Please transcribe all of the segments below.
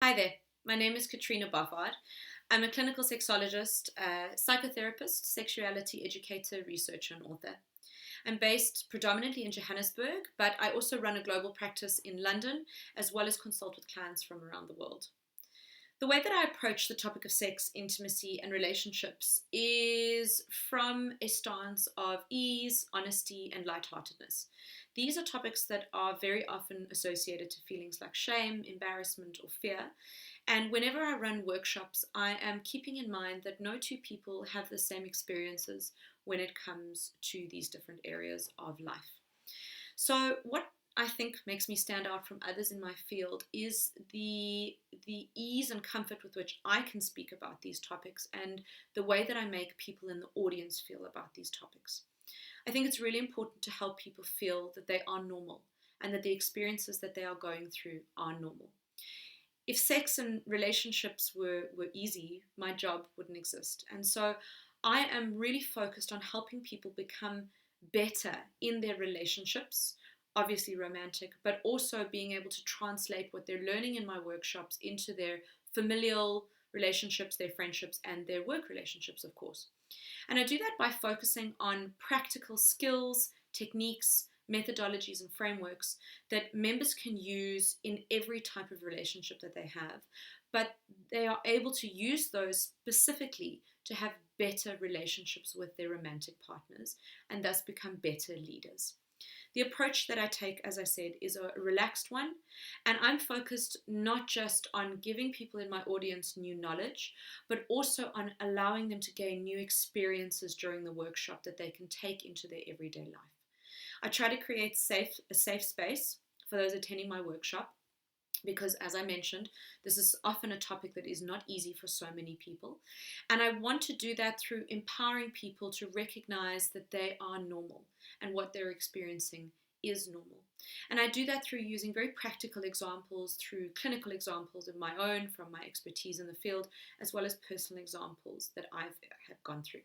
Hi there, my name is Catriona Boffard. I'm a clinical sexologist, psychotherapist, sexuality educator, researcher, and author. I'm based predominantly in Johannesburg, but I also run a global practice in London, as well as consult with clients from around the world. The way that I approach the topic of sex, intimacy, and relationships is from a stance of ease, honesty, and lightheartedness. These are topics that are very often associated to feelings like shame, embarrassment, or fear. And whenever I run workshops, I am keeping in mind that no two people have the same experiences when it comes to these different areas of life. So, what I think makes me stand out from others in my field is the ease and comfort with which I can speak about these topics and the way that I make people in the audience feel about these topics. I think it's really important to help people feel that they are normal and that the experiences that they are going through are normal. If sex and relationships were easy, my job wouldn't exist. And so I am really focused on helping people become better in their relationships, obviously romantic, but also being able to translate what they're learning in my workshops into their familial relationships, their friendships, and their work relationships, of course. And I do that by focusing on practical skills, techniques, methodologies, and frameworks that members can use in every type of relationship that they have, but they are able to use those specifically to have better relationships with their romantic partners and thus become better leaders. The approach that I take, as I said, is a relaxed one, and I'm focused not just on giving people in my audience new knowledge, but also on allowing them to gain new experiences during the workshop that they can take into their everyday life. I try to create a safe space for those attending my workshop because, as I mentioned, this is often a topic that is not easy for so many people. And I want to do that through empowering people to recognize that they are normal and what they're experiencing is normal. And I do that through using very practical examples, through clinical examples of my own from my expertise in the field, as well as personal examples that I've have gone through.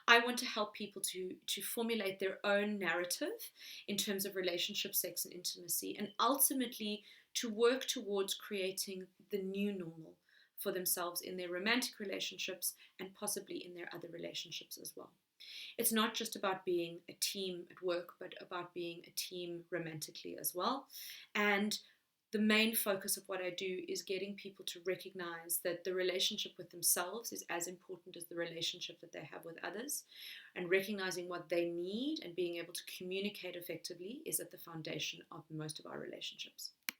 I want to help people to formulate their own narrative in terms of relationship, sex, and intimacy, and ultimately to work towards creating the new normal for themselves in their romantic relationships and possibly in their other relationships as well. It's not just about being a team at work, but about being a team romantically as well. And the main focus of what I do is getting people to recognize that the relationship with themselves is as important as the relationship that they have with others, and recognizing what they need and being able to communicate effectively is at the foundation of most of our relationships.